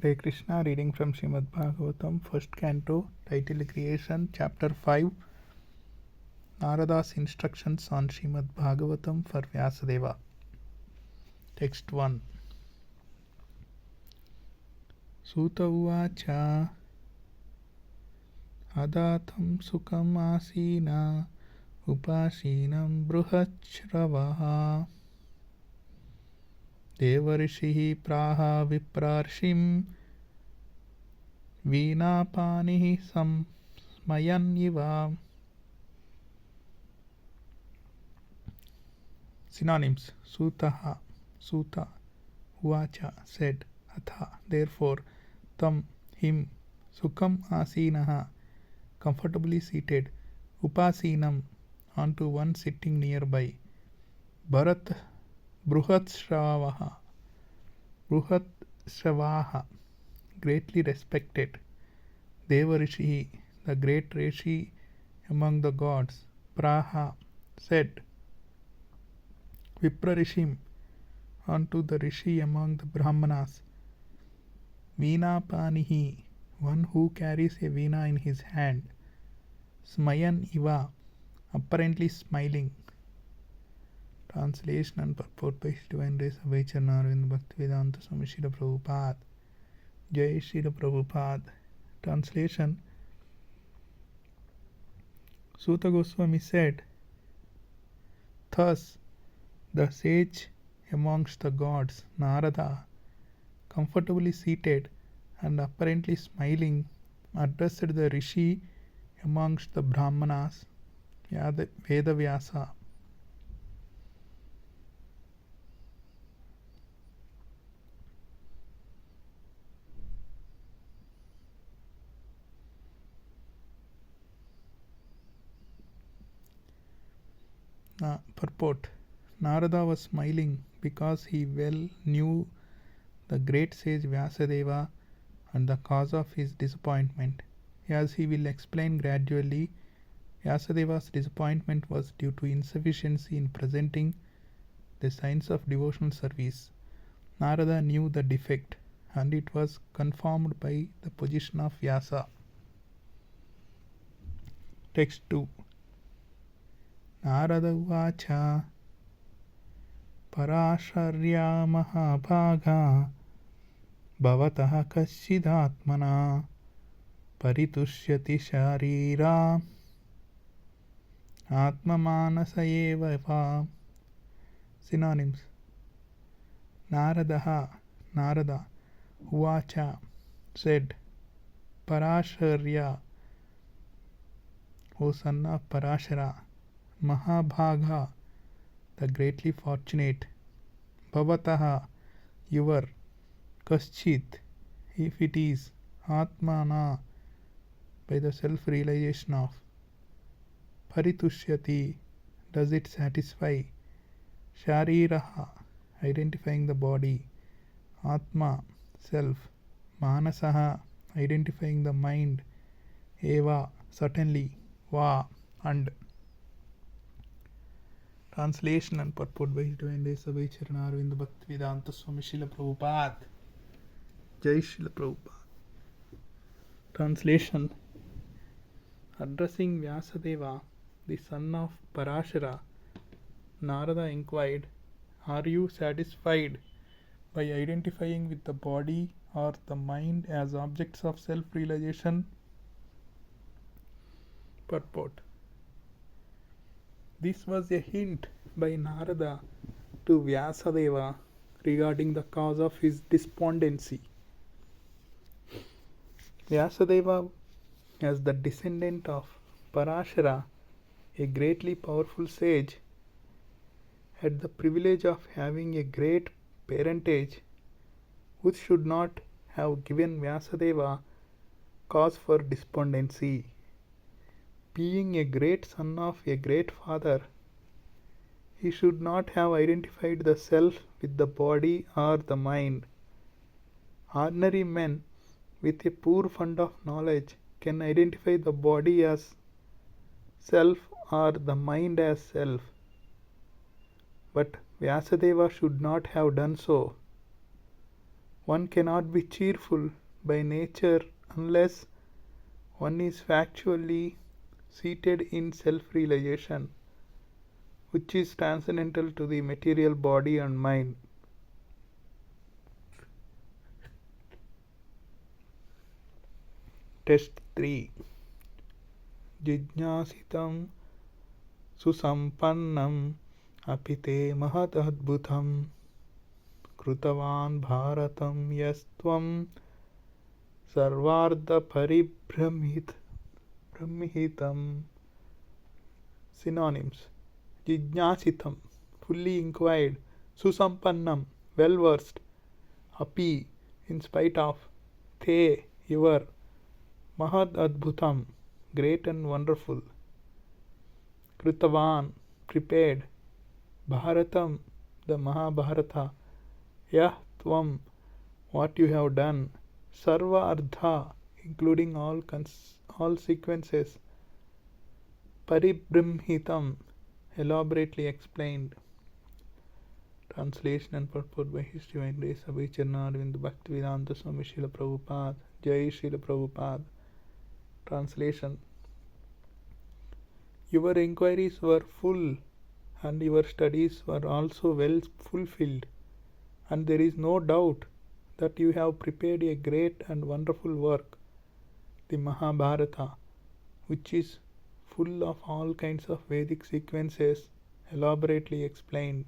Hare Krishna, reading from Srimad Bhagavatam, first canto, title Creation, chapter 5, Narada's instructions on Srimad Bhagavatam for Vyasadeva. Text 1. Suta uvacha adatam sukam asina upasinam bruhachravaha devarishihi praha viprarshim Veenapanihi samsmayanyiva. Synonyms. Suta, uvacha, said, atha, therefore, tam, him, sukam asinaha, comfortably seated, upasinam, onto one sitting nearby, bharat, bruhatshravaha, greatly respected, Devarishi, the great Rishi among the gods, Praha, said, Viprarishim, unto the Rishi among the Brahmanas, Veenapanihi, one who carries a veena in his hand, Smayan Iva, apparently smiling. Translation and purport by His Divine Grace Abhay Charanarvind Bhaktivedanta Swami Srila Prabhupada. Jai Srila Prabhupada. Translation. Suta Goswami said, thus the sage amongst the gods, Narada, comfortably seated and apparently smiling, addressed the Rishi amongst the Brahmanas, Vedavyasa. Purport. Narada was smiling because he well knew the great sage Vyasadeva and the cause of his disappointment. As he will explain gradually, Vyasadeva's disappointment was due to insufficiency in presenting the signs of devotional service. Narada knew the defect, and it was confirmed by the position of Vyasa. Text 2. Narada uvacha Parasharya Mahabhaga Bhavatah Kaschidatmana Paritushyati Sharira Atmamanasa eva va. Synonyms. Narada, uvacha, said, Parasharya, O son of Parashara, Mahabhaga, the greatly fortunate, Bhavataha, your, Kaschit, if it is, Atmana, by the self-realization of, Paritushyati, does it satisfy, Shariraha, identifying the body, Atma, self, Manasaha, identifying the mind, Eva, certainly, Va, and. Translation and purport by His Divine Grace Abhay Charanarvind Bhaktivedanta Swami Srila Prabhupada. Jai Srila Prabhupada. Translation. Addressing Vyasadeva, the son of Parashara, Narada inquired, are you satisfied by identifying with the body or the mind as objects of self-realization? Purport. This was a hint by Narada to Vyasadeva regarding the cause of his despondency. Vyasadeva, as the descendant of Parashara, a greatly powerful sage, had the privilege of having a great parentage which should not have given Vyasadeva cause for despondency. Being a great son of a great father, he should not have identified the self with the body or the mind. Ordinary men with a poor fund of knowledge can identify the body as self or the mind as self. But Vyasadeva should not have done so. One cannot be cheerful by nature unless one is factually seated in self-realization, which is transcendental to the material body and mind. Test 3. Jijnasitam susampannam apite mahadadbhutam krutavan bharatam yastvam sarvardha paribhramihitam. Synonyms: Jijnasitam, fully inquired; Susampannam, well versed; Api, in spite of; Te, your; Mahad Adbhutam, great and wonderful; Kritavan, prepared; Bharatam, the Mahabharata; Yah Tvam, what you have done; Sarva Ardha, including all sequences; Paribrimhitam, elaborately explained. Translation and purport by His Divine Grace Abhay Charnarvind Bhaktivedanta Swami Srila Prabhupada. Jai Srila Prabhupada. Translation: Your inquiries were full and your studies were also well fulfilled, and there is no doubt that you have prepared a great and wonderful work, the Mahabharata, which is full of all kinds of Vedic sequences elaborately explained.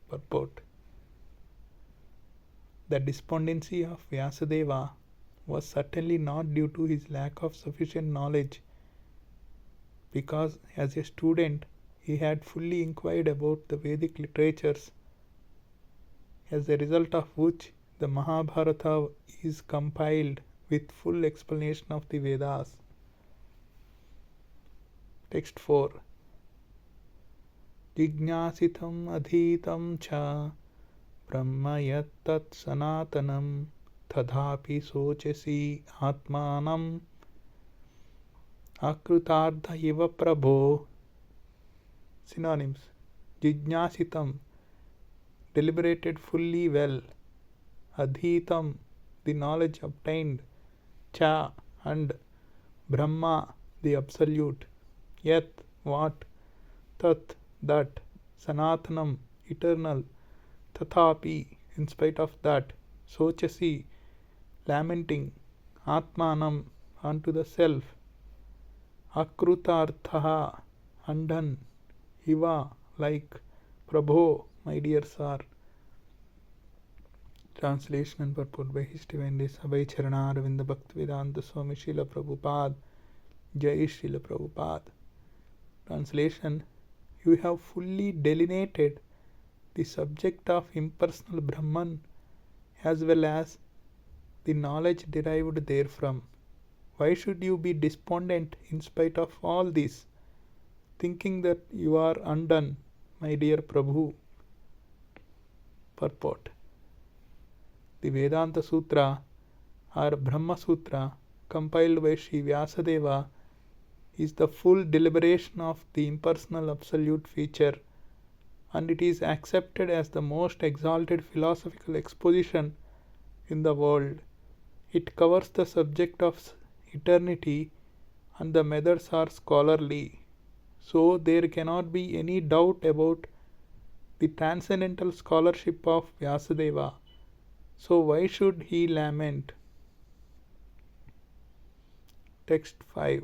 Purport: The despondency of Vyasadeva was certainly not due to his lack of sufficient knowledge, because as a student he had fully inquired about the Vedic literatures, as a result of which the Mahabharata is compiled with full explanation of the Vedas. Text 4. Jijnasitam adhitam cha brahma yattat sanatanam tadhapi sochasi atmanam akrutartha iva prabho. Synonyms: Jijnasitam, deliberated fully well; adhitam, the knowledge obtained; cha, and; Brahma, the absolute; yat, what; tat, that; sanatanam, eternal; tathapi, in spite of that; sochasi, lamenting; atmanam, unto the self; akrutarthaha, undone; iva, like; prabho, my dear sir. Translation and purport by His Divine Grace Abhay Charnarvind Bhaktivedanta Swami Srila Prabhupada. Jai Srila Prabhupada. Translation: You have fully delineated the subject of impersonal Brahman as well as the knowledge derived therefrom. Why should you be despondent in spite of all this, thinking that you are undone, my dear Prabhu? Purport: The Vedanta Sutra or Brahma Sutra, compiled by Sri Vyasadeva, is the full deliberation of the impersonal absolute feature, and it is accepted as the most exalted philosophical exposition in the world. It covers the subject of eternity, and the methods are scholarly. So there cannot be any doubt about the transcendental scholarship of Vyasadeva. So why should he lament? Text 5.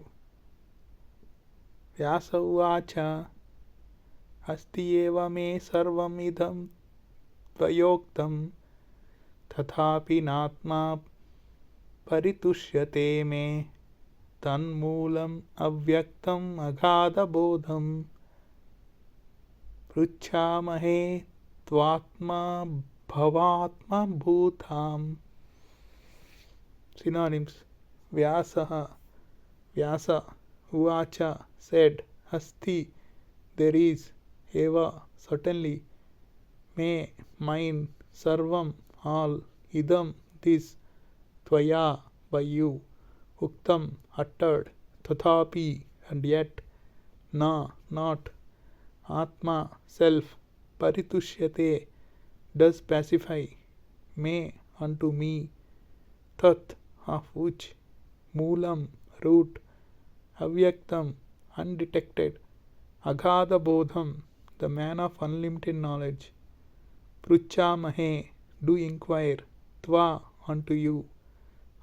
Vyasa uvacha asti eva me sarvam idam tvayoktam tathapi natma परितुष्यते may तन्मूलम् अव्यक्तम् अगाधबोधम् पृच्छामहे त्वात्मा भवात्मभूताम्. Synonyms: Vyasaha, Vyasa, Uvacha, said; Asti, there is; Eva, certainly; Me, mine; Sarvam, all; Idam, this; Tvaya, by you; Uktam, uttered; Tathapi, and yet; Na, not; Atma, self; Paritushyate, does pacify; me unto me, tat, of which, moolam, root, avyaktam, undetected, aghada bodham, the man of unlimited knowledge, pruchamahe, do inquire, tva, unto you,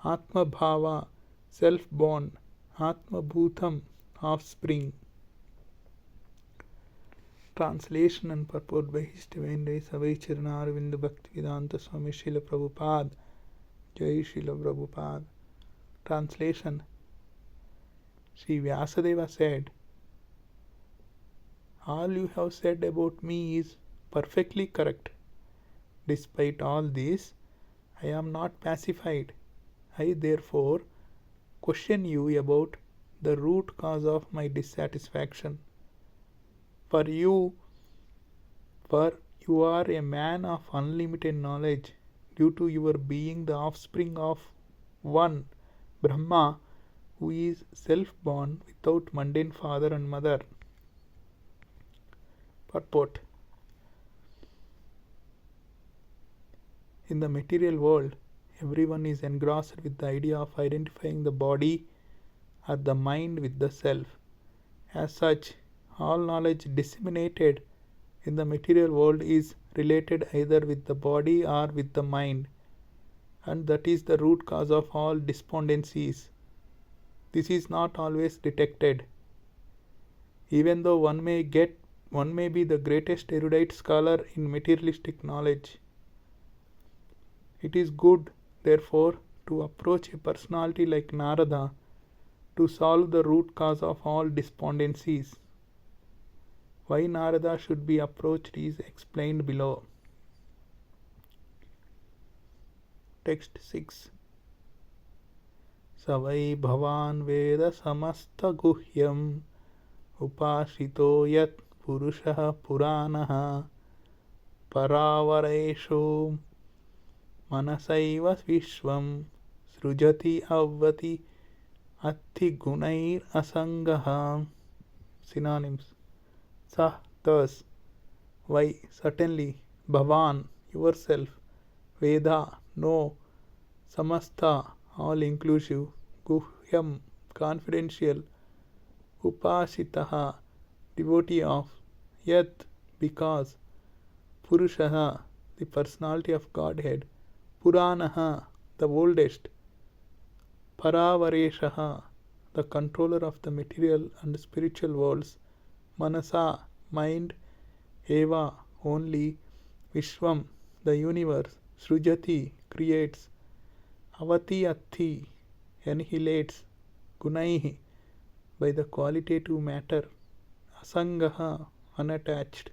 atma bhava, self-born, atma bhutam, offspring. Translation and purport by His Divine Grace Abhay Charana Arvinda Bhaktivedanta Swami Srila Prabhupada. Jai Srila Prabhupada. Translation. Sri Vyasadeva said, all you have said about me is perfectly correct. Despite all this, I am not pacified. I therefore question you about the root cause of my dissatisfaction. For you are a man of unlimited knowledge due to your being the offspring of one, Brahma, who is self-born without mundane father and mother. Purport. In the material world, everyone is engrossed with the idea of identifying the body or the mind with the self. As such, all knowledge disseminated in the material world is related either with the body or with the mind, and that is the root cause of all despondencies. This is not always detected. Even though one may be the greatest erudite scholar in materialistic knowledge, it is good, therefore, to approach a personality like Narada to solve the root cause of all despondencies. Why Narada should be approached is explained below. Text 6. Savai bhavan veda samasta guhyam upashito yat purushah puranaha paravaresho manasaiva vishvam srujati avvati atti gunair asangaha. Synonyms. Sah, thus, why, certainly, bhavan, yourself, veda, know, samastha, all inclusive, guhyam, confidential, upasitaha, devotee of, yat, because, purushaha, the personality of Godhead, puranaha, the oldest, paravareshaha, the controller of the material and spiritual worlds, manasa, mind, eva, only, vishvam, the universe, srujati, creates, avati atti, annihilates, gunaihi, by the qualitative matter, asangaha, unattached.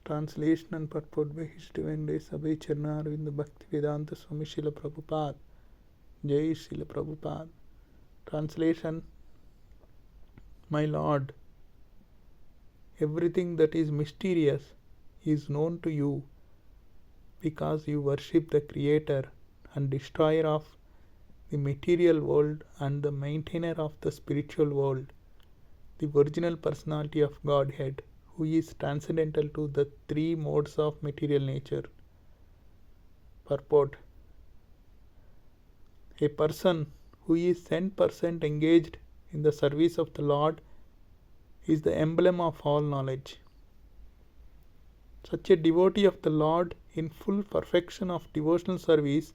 Translation and purport by His Divine Grace Abhay Charana Arvinda Bhaktivedanta Swami Srila Prabhupada. Jai Srila Prabhupada. Translation. My Lord, everything that is mysterious is known to you because you worship the Creator and Destroyer of the material world and the maintainer of the spiritual world, the original personality of Godhead, who is transcendental to the three modes of material nature. Purport. A person who is 100% engaged in the service of the Lord is the emblem of all knowledge. Such a devotee of the Lord in full perfection of devotional service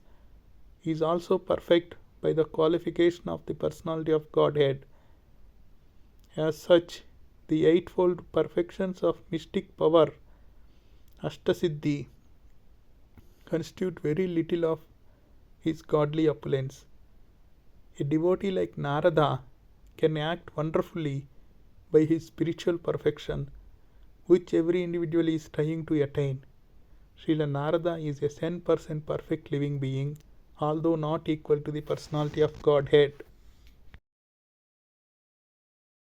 is also perfect by the qualification of the personality of Godhead. As such, the eightfold perfections of mystic power, Ashtasiddhi, constitute very little of his godly opulence. A devotee like Narada can act wonderfully by his spiritual perfection, which every individual is trying to attain. Srila Narada is a 100% perfect living being, although not equal to the personality of Godhead.